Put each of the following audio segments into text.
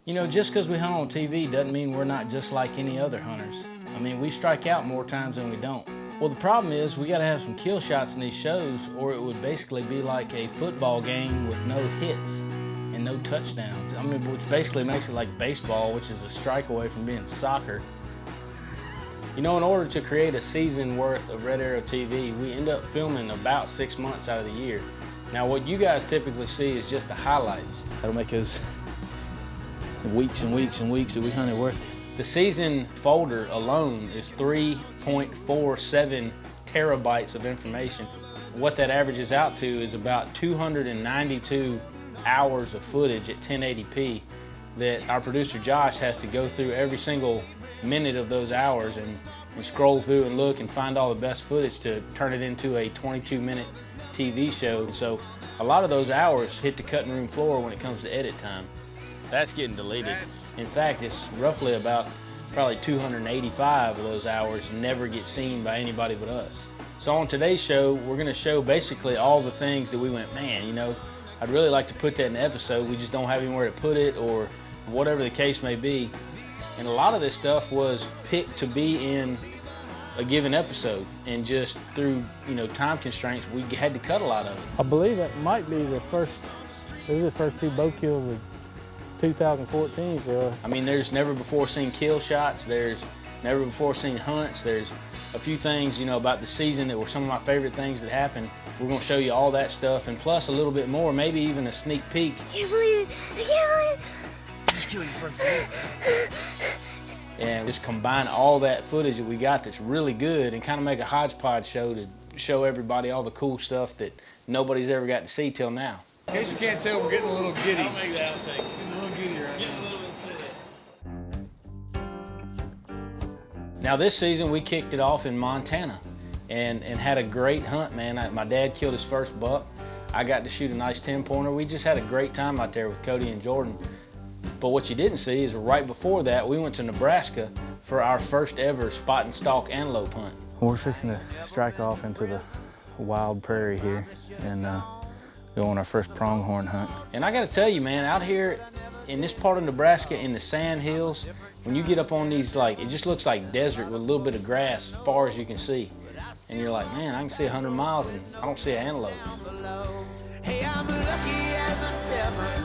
You know, just because we hunt on TV doesn't mean we're not just like any other hunters. I mean, we strike out more times than we don't. Well, the problem is we gotta have some kill shots in these shows, or it would basically be like a football game with no hits and no touchdowns. I mean, which basically makes it like baseball, which is a strike away from being soccer. You know, in order to create a season worth of Red Arrow TV, we end up filming about 6 months out of the year. Now, what you guys typically see is just the highlights. That'll make those weeks and weeks and weeks that we hunted worth it. The season folder alone is 3.47 terabytes of information. What that averages out to is about 292 hours of footage at 1080p that our producer Josh has to go through every single minute of those hours and scroll through and look and find all the best footage to turn it into a 22-minute TV show. So a lot of those hours hit the cutting room floor when it comes to edit time. That's getting deleted. In fact, it's roughly about probably 285 of those hours never get seen by anybody but us. So on today's show, we're gonna show basically all the things that we went, man, you know, I'd really like to put that in the episode. We just don't have anywhere to put it, or whatever the case may be. And a lot of this stuff was picked to be in a given episode, and just through, you know, time constraints, we had to cut a lot of it. I believe that might be the first, those are the first two bow kills of 2014 for us. I mean, there's never before seen kill shots, there's never before seen hunts, there's a few things, you know, about the season that were some of my favorite things that happened. We're gonna show you all that stuff, and plus a little bit more, maybe even a sneak peek. I can't believe it, I can't believe it. Just kill your first bull. And just combine all that footage that we got that's really good and kind of make a hodgepodge show to show everybody all the cool stuff that nobody's ever got to see till now. In case you can't tell, we're getting a little giddy. I'll make the outtakes. Getting a little giddy right now. Now this season we kicked it off in Montana and had a great hunt, man. My dad killed his first buck. I got to shoot a nice 10-pointer. We just had a great time out there with Cody and Jordan. But what you didn't see is right before that, we went to Nebraska for our first ever spot and stalk antelope hunt. We're fixing to strike off into the wild prairie here and go on our first pronghorn hunt. And I gotta tell you, man, out here in this part of Nebraska, in the sand hills, when you get up on these, like, it just looks like desert with a little bit of grass as far as you can see. And you're like, man, I can see 100 miles and I don't see an antelope. Hey, I'm lucky as a seven.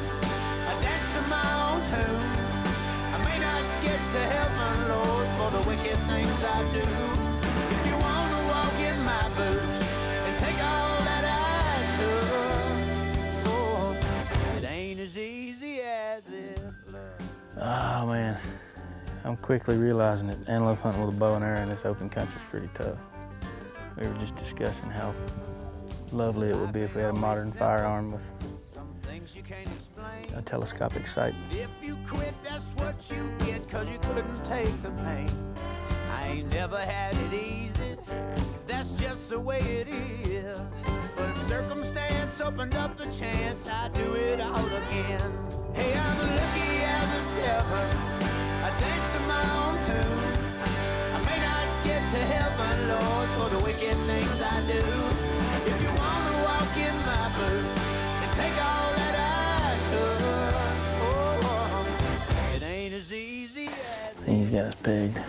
I dance to my own tune. I may not get to heaven, Lord, for the wicked things I do. If you want to walk in my boots and take all that I took, oh, it ain't as easy as it looks. Oh man, I'm quickly realizing that antelope hunting with a bow and arrow in this open country is pretty tough. We were just discussing how lovely it would be if we had a modern firearm with a telescopic sight. If you quit, that's what you get, 'cause you couldn't take the pain. I ain't never had it easy, that's just the way it is. But if circumstance opened up the chance, I'd do it all again. Hey, I'm lucky as a seven, I dance to my own tune. I may not get to heaven, Lord, for the wicked things I do. If you want to walk in my boots and take all that I took, oh, it ain't as easy as I think he's got us pegged.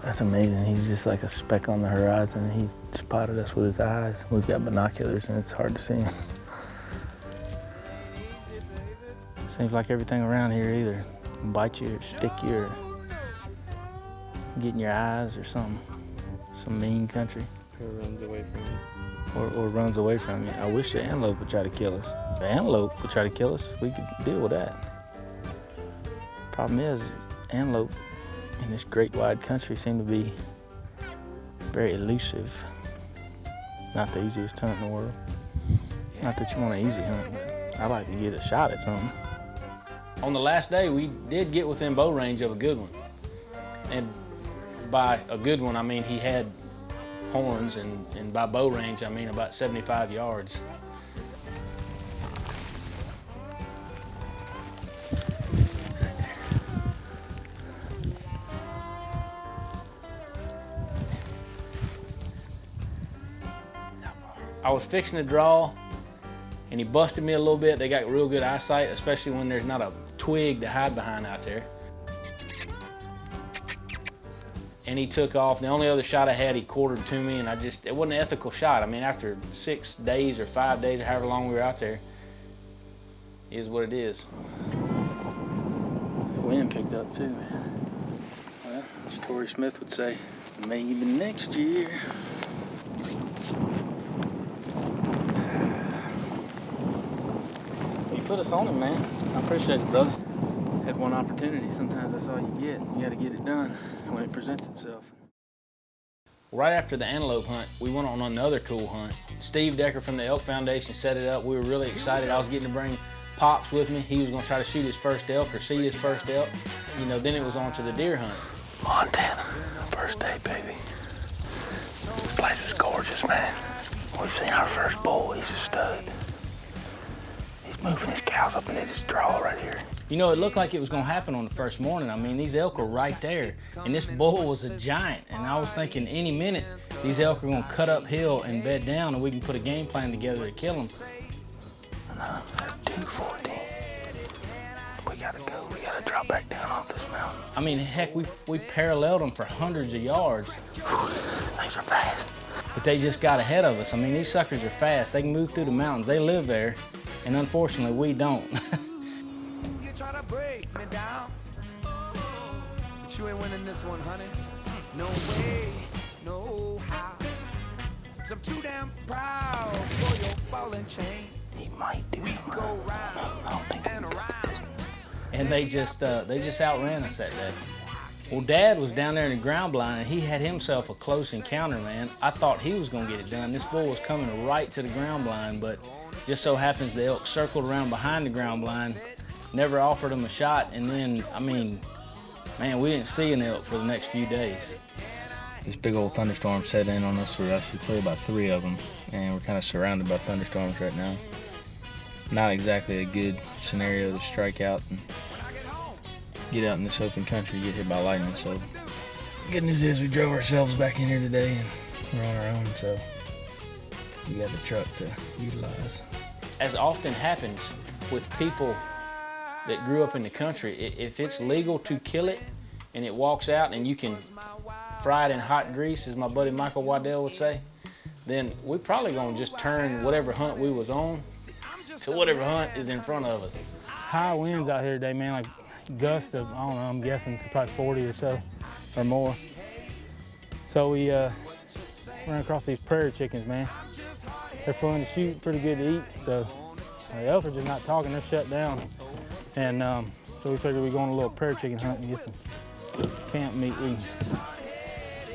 That's amazing. He's just like a speck on the horizon. He spotted us with his eyes. We've got binoculars and it's hard to see him. Seems like everything around here either bite you or stick you or get in your eyes or something. Some mean country. Or runs away from you. Or runs away from you. I wish the antelope would try to kill us. If the antelope would try to kill us, we could deal with that. Problem is, antelope in this great wide country seem to be very elusive. Not the easiest hunt in the world. Not that you want an easy hunt, but I like to get a shot at something. On the last day, we did get within bow range of a good one. And by a good one, I mean he had horns, and by bow range, I mean about 75 yards. I was fixing to draw, and he busted me a little bit. They got real good eyesight, especially when there's not a twig to hide behind out there. And he took off. The only other shot I had, he quartered to me, and it wasn't an ethical shot. I mean, after 6 days or 5 days or however long we were out there, it is what it is. The wind picked up too. Well, as Corey Smith would say, maybe next year. You put us on it, man. I appreciate it, brother. Had one opportunity. Sometimes that's all you get. You got to get it done when it presents itself. Right after the antelope hunt, we went on another cool hunt. Steve Decker from the Elk Foundation set it up. We were really excited. I was getting to bring Pops with me. He was going to try to shoot his first elk or see his first elk. You know, then it was on to the deer hunt. Montana, first day, baby. This place is gorgeous, man. We've seen our first bull. He's a stud. He's moving his cows up into this draw right here. You know, it looked like it was going to happen on the first morning. I mean, these elk were right there, and this bull was a giant. And I was thinking any minute, these elk are going to cut uphill and bed down, and we can put a game plan together to kill them. No, they're 214. We gotta go. We gotta drop back down off this mountain. I mean, heck, we paralleled them for hundreds of yards. Things are fast. But they just got ahead of us. I mean, these suckers are fast. They can move through the mountains. They live there, and unfortunately, we don't. You try to break me down, but you ain't winning this one, honey. No way, no how. 'Cause I'm too damn proud for your ball and chain. He might do We something. go round I don't think and around. And they just outran us that day. Well, Dad was down there in the ground blind, and he had himself a close encounter, man. I thought he was gonna get it done. This bull was coming right to the ground blind, but just so happens the elk circled around behind the ground blind, never offered him a shot, and then, I mean, man, we didn't see an elk for the next few days. This big old thunderstorm set in on us for, I should say, about 3 of them, and we're kind of surrounded by thunderstorms right now. Not exactly a good scenario to strike out and get out in this open country, get hit by lightning. So, good news is we drove ourselves back in here today, and we're on our own, so we got the truck to utilize. As often happens with people that grew up in the country, if it's legal to kill it and it walks out and you can fry it in hot grease, as my buddy Michael Waddell would say, then we're probably gonna just turn whatever hunt we was on to whatever hunt is in front of us. High winds out here today, man, like gusts of, I don't know, I'm guessing it's probably 40 or so, or more. So we ran across these prairie chickens, man. They're fun to shoot, pretty good to eat, so the elk are just not talking, they're shut down. And so we figured we'd go on a little prairie chicken hunt and get some camp meat. We can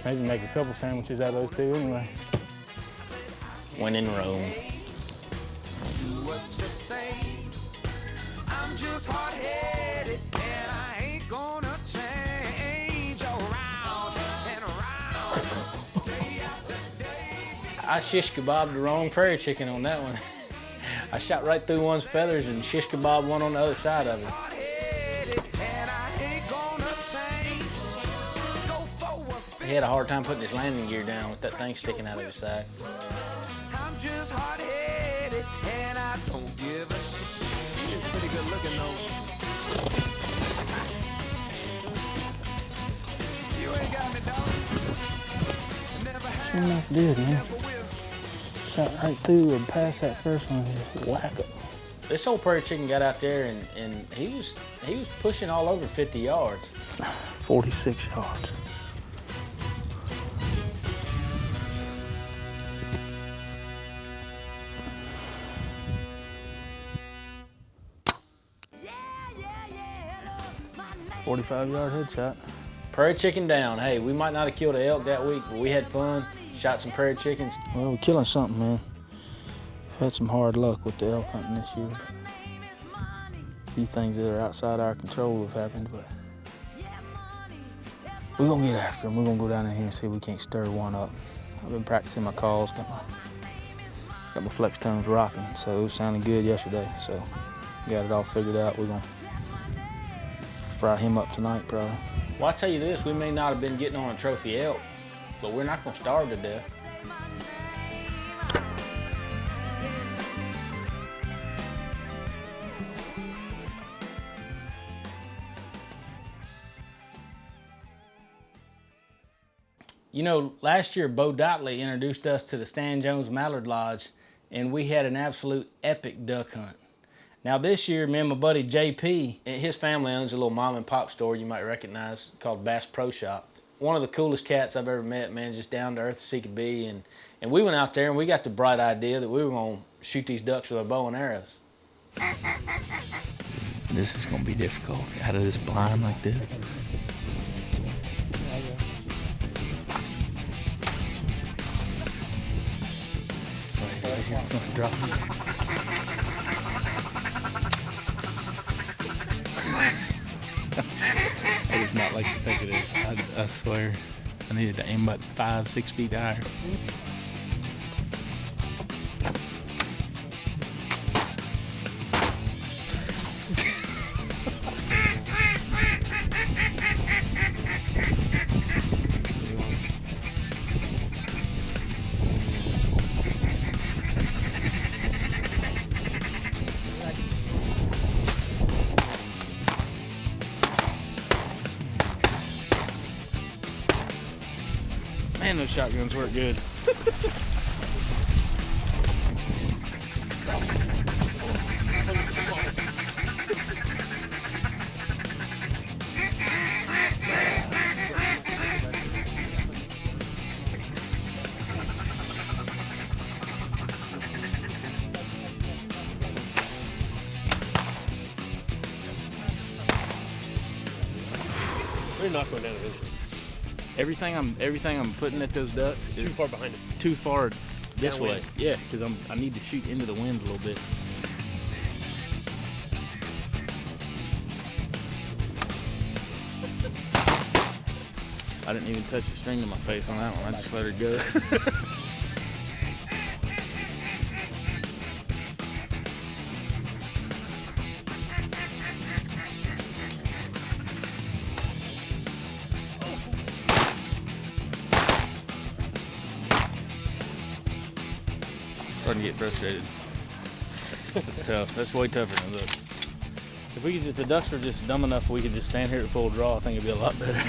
maybe make a couple sandwiches out of those too anyway. When in Rome. What you say? I'm just hard-headed and I ain't gonna change around and around day after day. I shish kebabbed the wrong prairie chicken on that one. I shot right through one's feathers and shish kebabbed one on the other side of it. Hard-headed and I ain't gonna change. Go forward. He had a hard time putting his landing gear down with that thing sticking out of his side. I'm just hard-headed and I don't give a shit. It's pretty good looking though. You ain't got me, dog. Never had, Sure enough did, man. never will. Shot right through and past that first one, just whack it. This old prairie chicken got out there and he was pushing all over 50 yards. 46 yards. Yeah, yeah, yeah, look, my name. 45-yard headshot. Prairie chicken down. Hey, we might not have killed an elk that week, but we had fun. Shot some prairie chickens. Well, we're killing something, man. We've had some hard luck with the elk hunting this year. A few things that are outside our control have happened, but we're gonna get after them. We're gonna go down in here and see if we can't stir one up. I've been practicing my calls, got my flex tones rocking, so it was sounding good yesterday. So got it all figured out. We're gonna fry him up tonight, probably. Well, I tell you this, we may not have been getting on a trophy elk, but we're not gonna starve to death. You know, last year Bo Dotley introduced us to the Stan Jones Mallard Lodge, and we had an absolute epic duck hunt. Now this year, me and my buddy JP, his family owns a little mom and pop store you might recognize called Bass Pro Shop. One of the coolest cats I've ever met, man, just down to earth as he could be. And we went out there and we got the bright idea that we were gonna shoot these ducks with a bow and arrows. This is gonna be difficult. Out of this blind like this. Right here, I'm gonna drop it. It is not like you think it is. I swear. I needed to aim about 5-6 feet higher. Man, those shotguns work good. We're not going down eventually. Everything I'm putting at those ducks is Too far behind them. too far this way. Downwind. Yeah, because I need to shoot into the wind a little bit. I didn't even touch the string to my face on that one. I just let her go. Starting to get frustrated. That's tough. That's way tougher than this. If the ducks were just dumb enough, we could just stand here at full draw. I think it'd be a lot better.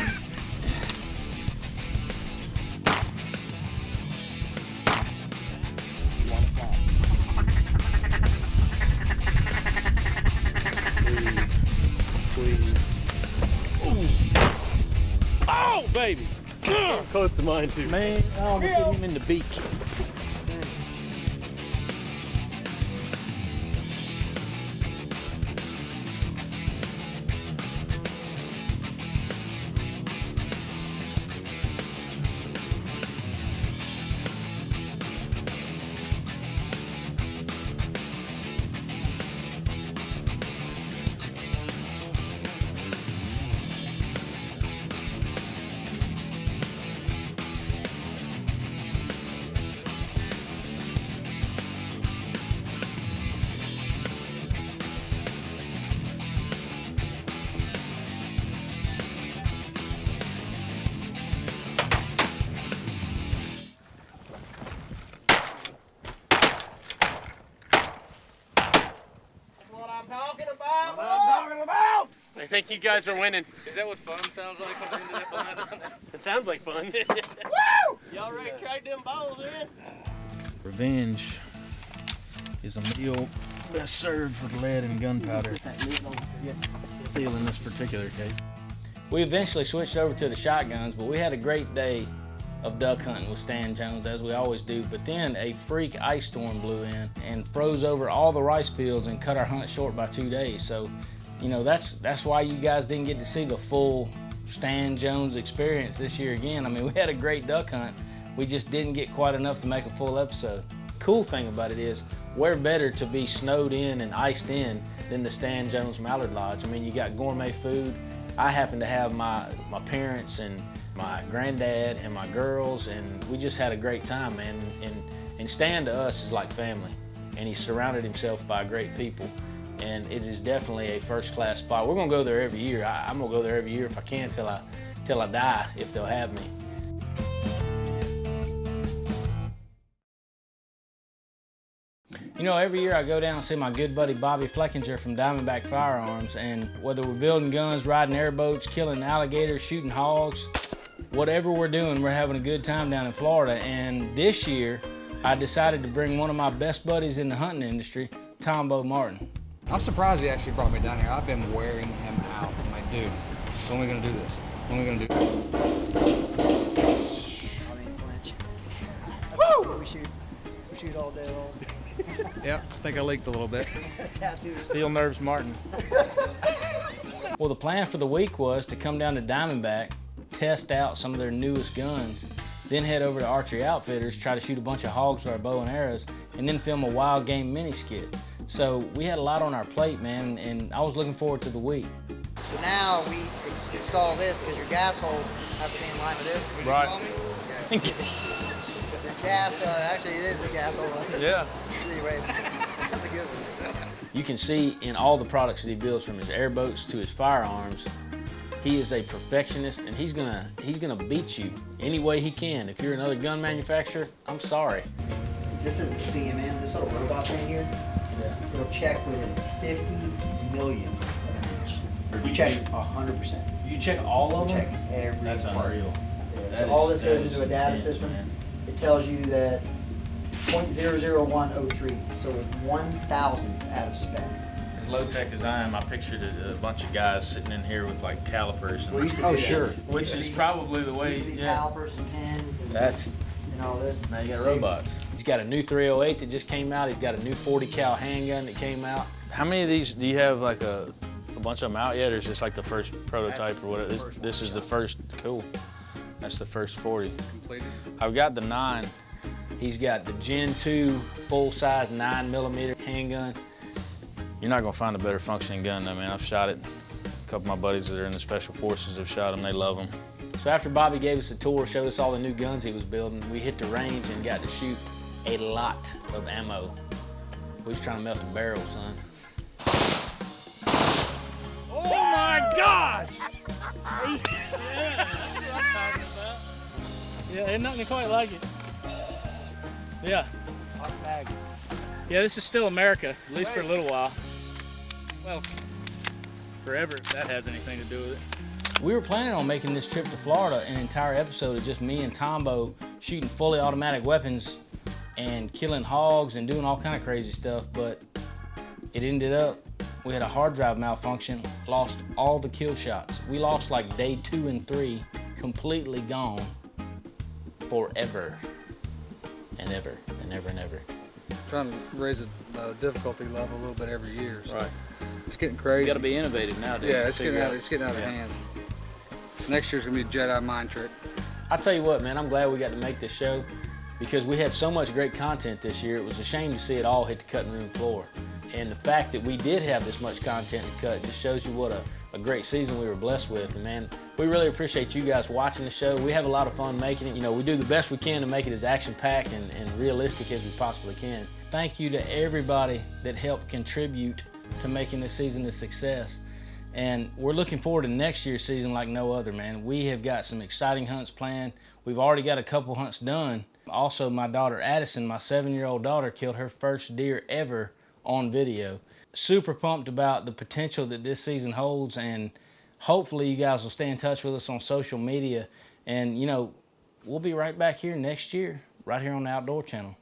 Please. Ooh. Oh, baby! Close to mine too. Man, I almost hit him in the beak. I think you guys are winning. Is that what fun sounds like when we ended up on that? It sounds like fun. Woo! Y'all ready to crack them balls in? Revenge is a meal best served with lead and gunpowder. Steel in this particular case. We eventually switched over to the shotguns, but we had a great day of duck hunting with Stan Jones, as we always do. But then a freak ice storm blew in and froze over all the rice fields and cut our hunt short by 2 days. So, you know, that's why you guys didn't get to see the full Stan Jones experience this year again. I mean, we had a great duck hunt. We just didn't get quite enough to make a full episode. Cool thing about it is, where better to be snowed in and iced in than the Stan Jones Mallard Lodge? I mean, you got gourmet food. I happen to have my parents and my granddad and my girls, and we just had a great time, man. And Stan to us is like family, and he surrounded himself by great people, and it is definitely a first-class spot. We're gonna go there every year. I'm gonna go there every year if I can till I die, if they'll have me. You know, every year I go down and see my good buddy Bobby Fleckinger from Diamondback Firearms, and whether we're building guns, riding airboats, killing alligators, shooting hogs, whatever we're doing, we're having a good time down in Florida. And this year, I decided to bring one of my best buddies in the hunting industry, Tombo Martin. I'm surprised he actually brought me down here. I've been wearing him out. I'm like, dude, when are we gonna do this? When are we gonna do I mean, flinch. Woo! We shoot all day long. Yep, I think I leaked a little bit. Tattoos. Steel Nerves Martin. Well, the plan for the week was to come down to Diamondback, test out some of their newest guns, then head over to Archery Outfitters, try to shoot a bunch of hogs with our bow and arrows, and then film a wild game mini skit. So we had a lot on our plate, man, and I was looking forward to the week. So now we install this because your gas hole has to be in line with this. Right. Yeah. The gas, actually it is the gas hole. Yeah. Anyway, that's a good one. You can see in all the products that he builds, from his airboats to his firearms, he is a perfectionist, and he's gonna beat you any way he can. If you're another gun manufacturer, I'm sorry. This is the CMM, this little robot thing here. Yeah. It'll check within 50 millionths of an inch. You check 100%. You check all of them? Check every That's part. unreal. Yeah, That so all is- this goes that into a is data intense, system. man. It tells you that 0.00103, so 1,000ths out of spec. As low tech as I am, I pictured a bunch of guys sitting in here with like calipers. We used to Oh, do that. sure. It Which used to is be- probably the it way, used to be yeah. calipers and pins and, That's, and all this. now you got So robots. He's got a new 308 that just came out. He's got a new 40 cal handgun that came out. How many of these, do you have like a bunch of them out yet, or is this like the first prototype That's or whatever? the first This is the first, cool. That's the first 40. completed? I've got the 9. He's got the Gen 2 full-size 9mm handgun. You're not gonna find a better functioning gun though, man. I've shot it. A couple of my buddies that are in the special forces have shot them, they love them. So after Bobby gave us a tour, showed us all the new guns he was building, we hit the range and got to shoot a lot of ammo. We was trying to melt the barrel, son. Oh my gosh! Yeah, ain't nothing quite like it. Yeah. Hot bag. Yeah, this is still America, at least for a little while. Well, forever, if that has anything to do with it. We were planning on making this trip to Florida an entire episode of just me and Tombo shooting fully automatic weapons and killing hogs and doing all kind of crazy stuff, but it ended up, we had a hard drive malfunction, lost all the kill shots. We lost like day 2 and 3, completely gone forever and ever and ever and ever. Trying to raise the difficulty level a little bit every year. So Right. it's getting crazy. You gotta be innovative nowadays. Yeah, it's Figure getting out of yeah. hand. Next year's gonna be a Jedi mind trick. I tell you what, man, I'm glad we got to make this show because we had so much great content this year. It was a shame to see it all hit the cutting room floor. And the fact that we did have this much content to cut just shows you what a great season we were blessed with. And man, we really appreciate you guys watching the show. We have a lot of fun making it. You know, we do the best we can to make it as action-packed and realistic as we possibly can. Thank you to everybody that helped contribute to making this season a success. And we're looking forward to next year's season like no other, man. We have got some exciting hunts planned. We've already got a couple hunts done. Also, my daughter Addison, my 7-year-old daughter, killed her first deer ever on video. Super pumped about the potential that this season holds, and hopefully you guys will stay in touch with us on social media. And, you know, we'll be right back here next year, right here on the Outdoor Channel.